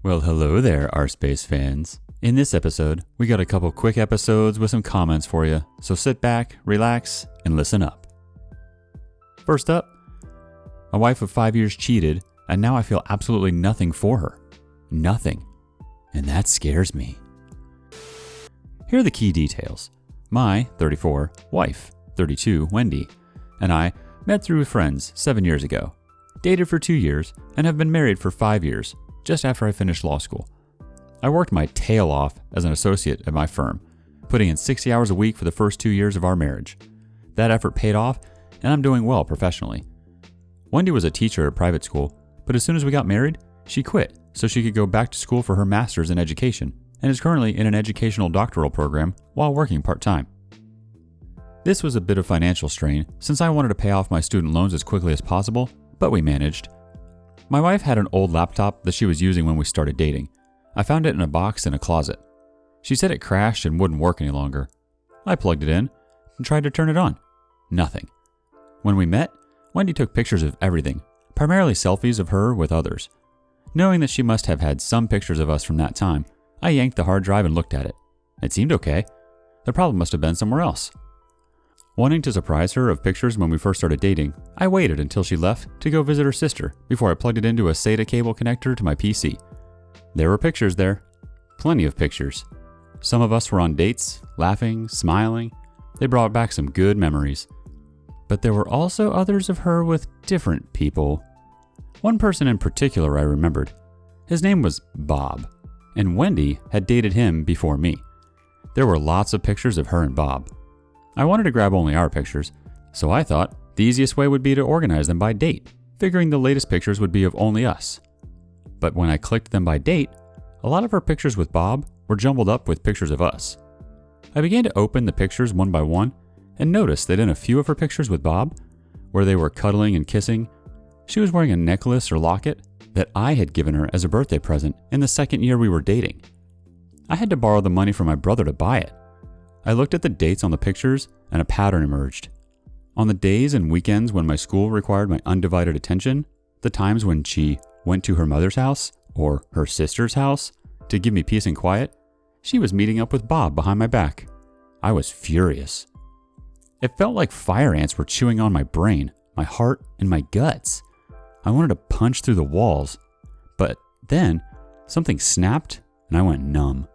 Well, hello there, rSpace fans. In this episode, we got a couple quick episodes with some comments for you, so sit back, relax, and listen up. First up, my wife of 5 years cheated, and now I feel absolutely nothing for her. Nothing. And that scares me. Here are the key details. My 34 wife, 32 Wendy, and I met through friends 7 years ago, dated for 2 years, and have been married for 5 years, just after I finished law school. I worked my tail off as an associate at my firm, putting in 60 hours a week for the first 2 years of our marriage. That effort paid off, and I'm doing well professionally. Wendy was a teacher at private school, but as soon as we got married, she quit so she could go back to school for her master's in education, and is currently in an educational doctoral program while working part-time. This was a bit of financial strain since I wanted to pay off my student loans as quickly as possible, but we managed. My wife had an old laptop that she was using when we started dating. I found it in a box in a closet. She said it crashed and wouldn't work any longer. I plugged it in and tried to turn it on. Nothing. When we met, Wendy took pictures of everything, primarily selfies of her with others. Knowing that she must have had some pictures of us from that time, I yanked the hard drive and looked at it. It seemed okay. The problem must have been somewhere else. Wanting to surprise her of pictures when we first started dating, I waited until she left to go visit her sister before I plugged it into a SATA cable connector to my PC. There were pictures there. Plenty of pictures. Some of us were on dates, laughing, smiling. They brought back some good memories. But there were also others of her with different people. One person in particular I remembered. His name was Bob, and Wendy had dated him before me. There were lots of pictures of her and Bob. I wanted to grab only our pictures, so I thought the easiest way would be to organize them by date, figuring the latest pictures would be of only us. But when I clicked them by date, a lot of her pictures with Bob were jumbled up with pictures of us. I began to open the pictures one by one and noticed that in a few of her pictures with Bob, where they were cuddling and kissing, she was wearing a necklace or locket that I had given her as a birthday present in the second year we were dating. I had to borrow the money from my brother to buy it. I looked at the dates on the pictures and a pattern emerged. On the days and weekends when my school required my undivided attention, the times when she went to her mother's house or her sister's house to give me peace and quiet, she was meeting up with Bob behind my back. I was furious. It felt like fire ants were chewing on my brain, my heart, and my guts. I wanted to punch through the walls, but then something snapped and I went numb.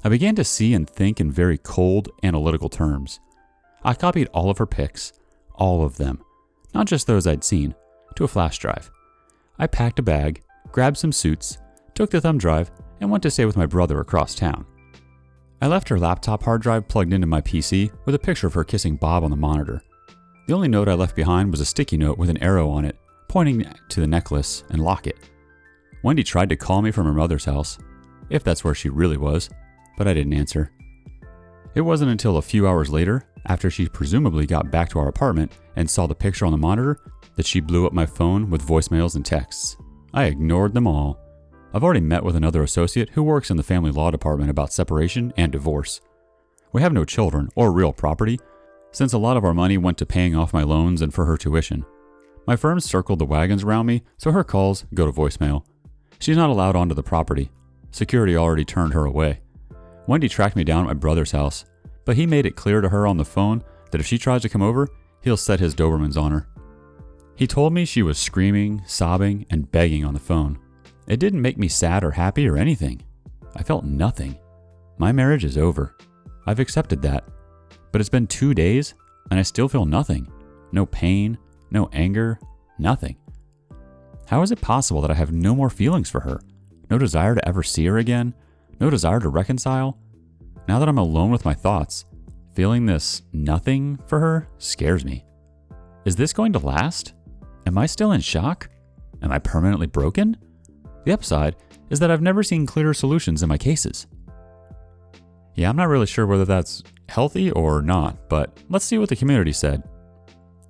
I began to see and think in very cold, analytical terms. I copied all of her pics, all of them, not just those I'd seen, to a flash drive. I packed a bag, grabbed some suits, took the thumb drive, and went to stay with my brother across town. I left her laptop hard drive plugged into my PC with a picture of her kissing Bob on the monitor. The only note I left behind was a sticky note with an arrow on it, pointing to the necklace and locket. Wendy tried to call me from her mother's house, if that's where she really was, but I didn't answer. It wasn't until a few hours later, after she presumably got back to our apartment and saw the picture on the monitor, that she blew up my phone with voicemails and texts. I ignored them all. I've already met with another associate who works in the family law department about separation and divorce. We have no children or real property, since a lot of our money went to paying off my loans and for her tuition. My firm circled the wagons around me, so her calls go to voicemail. She's not allowed onto the property. Security already turned her away. Wendy tracked me down at my brother's house, but he made it clear to her on the phone that if she tries to come over, he'll set his Dobermans on her. He told me she was screaming, sobbing, and begging on the phone. It didn't make me sad or happy or anything. I felt nothing. My marriage is over. I've accepted that. But it's been 2 days, and I still feel nothing. No pain, no anger, nothing. How is it possible that I have no more feelings for her? No desire to ever see her again? No desire to reconcile? Now that I'm alone with my thoughts, feeling this nothing for her scares me. Is this going to last? Am I still in shock? Am I permanently broken? The upside is that I've never seen clearer solutions in my cases. Yeah, I'm not really sure whether that's healthy or not, but let's see what the community said.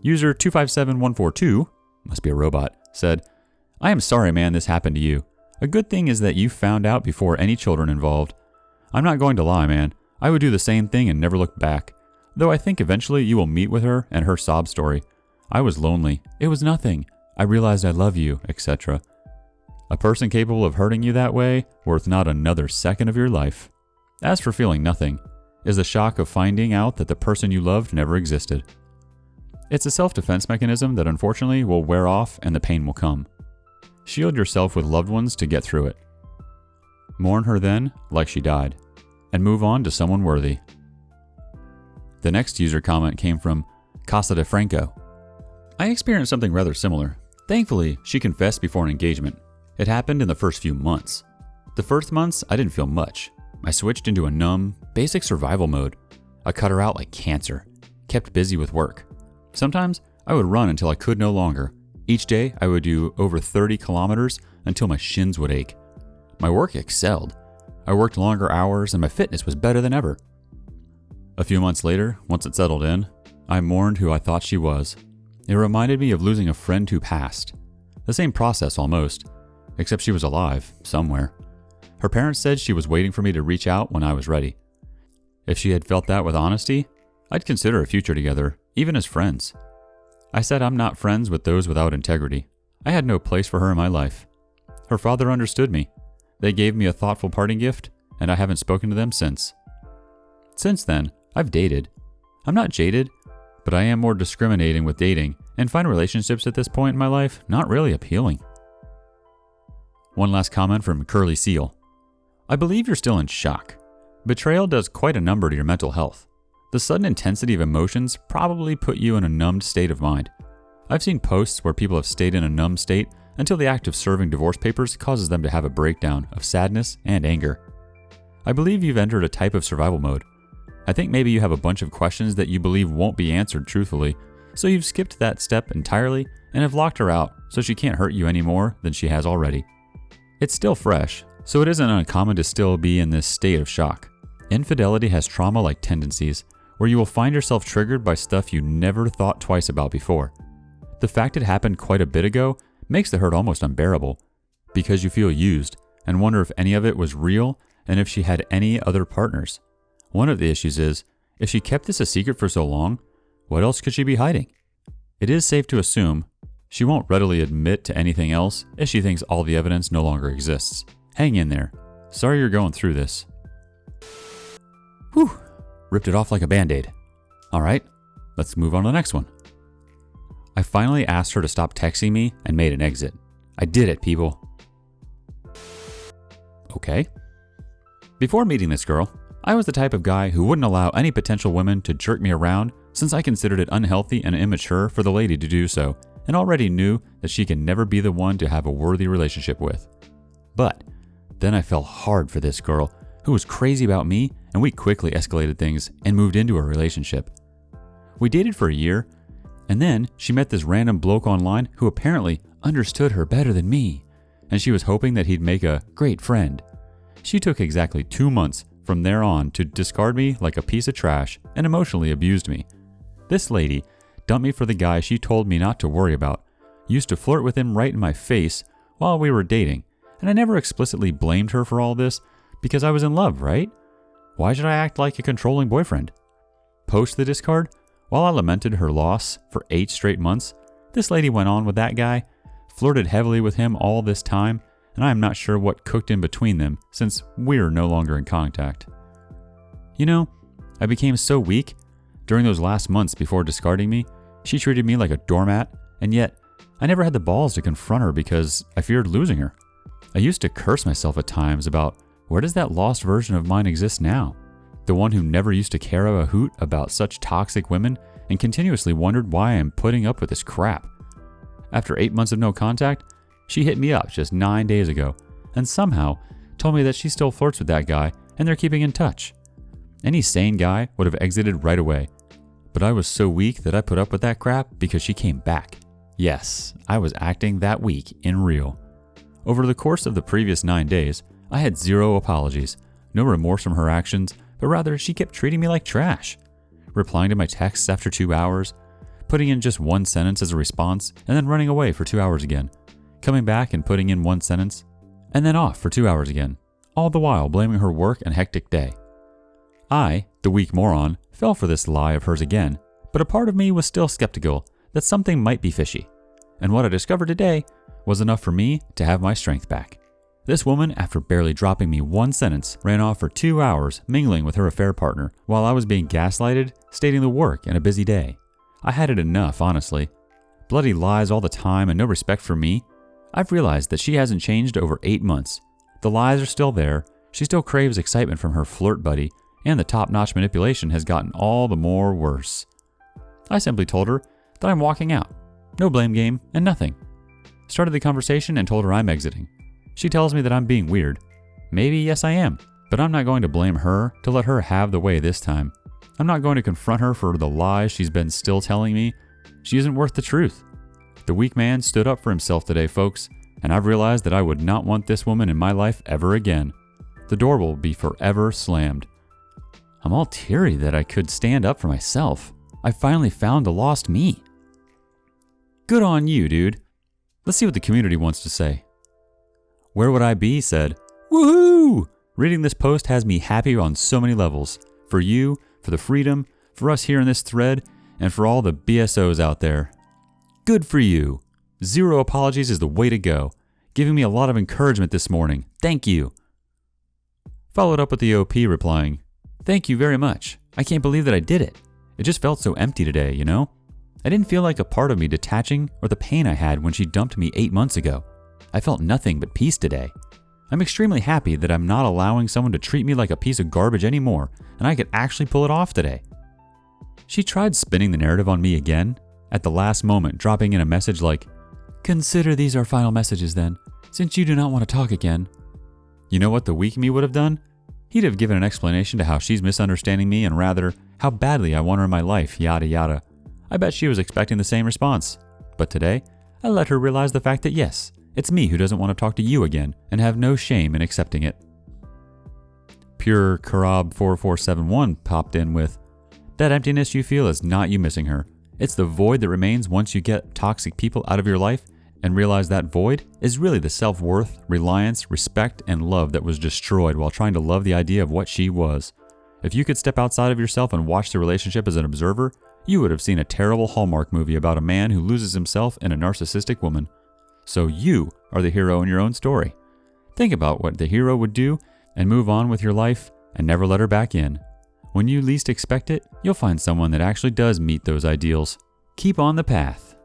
User 257142, must be a robot, said, "I am sorry, man, this happened to you. A good thing is that you found out before any children involved. I'm not going to lie, man. I would do the same thing and never look back. Though I think eventually you will meet with her and her sob story. I was lonely. It was nothing. I realized I love you, etc. A person capable of hurting you that way, worth not another second of your life. As for feeling nothing, is the shock of finding out that the person you loved never existed. It's a self-defense mechanism that unfortunately will wear off and the pain will come. Shield yourself with loved ones to get through it. Mourn her then, like she died, and move on to someone worthy. The next user comment came from Casa de Franco. I experienced something rather similar. Thankfully, she confessed before an engagement. It happened in the first few months. The first months, I didn't feel much. I switched into a numb, basic survival mode. I cut her out like cancer, kept busy with work. Sometimes, I would run until I could no longer. Each day, I would do over 30 kilometers until my shins would ache. My work excelled. I worked longer hours and my fitness was better than ever. A few months later, once it settled in, I mourned who I thought she was. It reminded me of losing a friend who passed. The same process almost, except she was alive, somewhere. Her parents said she was waiting for me to reach out when I was ready. If she had felt that with honesty, I'd consider a future together, even as friends. I said I'm not friends with those without integrity. I had no place for her in my life. Her father understood me. They gave me a thoughtful parting gift, and I haven't spoken to them since. Since then, I've dated. I'm not jaded, but I am more discriminating with dating and find relationships at this point in my life not really appealing. One last comment from Curly Seal. I believe you're still in shock. Betrayal does quite a number to your mental health. The sudden intensity of emotions probably put you in a numbed state of mind. I've seen posts where people have stayed in a numb state until the act of serving divorce papers causes them to have a breakdown of sadness and anger. I believe you've entered a type of survival mode. I think maybe you have a bunch of questions that you believe won't be answered truthfully, so you've skipped that step entirely and have locked her out so she can't hurt you any more than she has already. It's still fresh, so it isn't uncommon to still be in this state of shock. Infidelity has trauma-like tendencies, where you will find yourself triggered by stuff you never thought twice about before. The fact it happened quite a bit ago makes the hurt almost unbearable, because you feel used and wonder if any of it was real and if she had any other partners. One of the issues is, if she kept this a secret for so long, what else could she be hiding? It is safe to assume she won't readily admit to anything else if she thinks all the evidence no longer exists. Hang in there. Sorry you're going through this. Whew. Ripped it off like a band-aid. Alright, let's move on to the next one. I finally asked her to stop texting me and made an exit. I did it, people. Okay. Before meeting this girl, I was the type of guy who wouldn't allow any potential women to jerk me around since I considered it unhealthy and immature for the lady to do so, and already knew that she can never be the one to have a worthy relationship with. But then I fell hard for this girl who was crazy about me, and we quickly escalated things and moved into a relationship. We dated for a year, and then she met this random bloke online who apparently understood her better than me, and she was hoping that he'd make a great friend. She took exactly 2 months from there on to discard me like a piece of trash and emotionally abused me. This lady dumped me for the guy she told me not to worry about, used to flirt with him right in my face while we were dating, and I never explicitly blamed her for all this because I was in love, right? Why should I act like a controlling boyfriend? Post the discard, while I lamented her loss for 8 straight months, this lady went on with that guy, flirted heavily with him all this time, and I am not sure what cooked in between them since we're no longer in contact. You know, I became so weak. During those last months before discarding me, she treated me like a doormat, and yet I never had the balls to confront her because I feared losing her. I used to curse myself at times about where does that lost version of mine exist now? The one who never used to care a hoot about such toxic women and continuously wondered why I am putting up with this crap. After 8 months of no contact, she hit me up just 9 days ago and somehow told me that she still flirts with that guy and they're keeping in touch. Any sane guy would have exited right away, but I was so weak that I put up with that crap because she came back. Yes, I was acting that weak in real. Over the course of the previous 9 days, I had 0 apologies, no remorse from her actions, but rather she kept treating me like trash, replying to my texts after 2 hours, putting in just 1 sentence as a response, and then running away for 2 hours again, coming back and putting in 1 sentence, and then off for 2 hours again, all the while blaming her work and hectic day. I, the weak moron, fell for this lie of hers again, but a part of me was still skeptical that something might be fishy, and what I discovered today was enough for me to have my strength back. This woman, after barely dropping me one sentence, ran off for 2 hours mingling with her affair partner while I was being gaslighted, stating the work and a busy day. I had it enough, honestly. Bloody lies all the time and no respect for me. I've realized that she hasn't changed over 8 months. The lies are still there, she still craves excitement from her flirt buddy, and the top-notch manipulation has gotten all the more worse. I simply told her that I'm walking out. No blame game and nothing. Started the conversation and told her I'm exiting. She tells me that I'm being weird. Maybe, yes I am, but I'm not going to blame her to let her have the way this time. I'm not going to confront her for the lies she's been still telling me. She isn't worth the truth. The weak man stood up for himself today, folks, and I've realized that I would not want this woman in my life ever again. The door will be forever slammed. I'm all teary that I could stand up for myself. I finally found the lost me. Good on you, dude. Let's see what the community wants to say. Where Would I Be said, "Woohoo! Reading this post has me happy on so many levels. For you, for the freedom, for us here in this thread, and for all the BSOs out there. Good for you. Zero apologies is the way to go. Giving me a lot of encouragement this morning. Thank you." Followed up with the OP replying, "Thank you very much. I can't believe that I did it. It just felt so empty today, you know? I didn't feel like a part of me detaching or the pain I had when she dumped me 8 months ago. I felt nothing but peace today. I'm extremely happy that I'm not allowing someone to treat me like a piece of garbage anymore, and I could actually pull it off today." She tried spinning the narrative on me again, at the last moment dropping in a message like, "Consider these our final messages then, since you do not want to talk again." You know what the weak me would have done? He'd have given an explanation to how she's misunderstanding me and rather, how badly I want her in my life, yada yada. I bet she was expecting the same response. But today, I let her realize the fact that yes, it's me who doesn't want to talk to you again and have no shame in accepting it. Pure Karab 4471 popped in with, "That emptiness you feel is not you missing her. It's the void that remains once you get toxic people out of your life and realize that void is really the self-worth, reliance, respect, and love that was destroyed while trying to love the idea of what she was. If you could step outside of yourself and watch the relationship as an observer, you would have seen a terrible Hallmark movie about a man who loses himself in a narcissistic woman. So you are the hero in your own story. Think about what the hero would do and move on with your life and never let her back in. When you least expect it, you'll find someone that actually does meet those ideals. Keep on the path."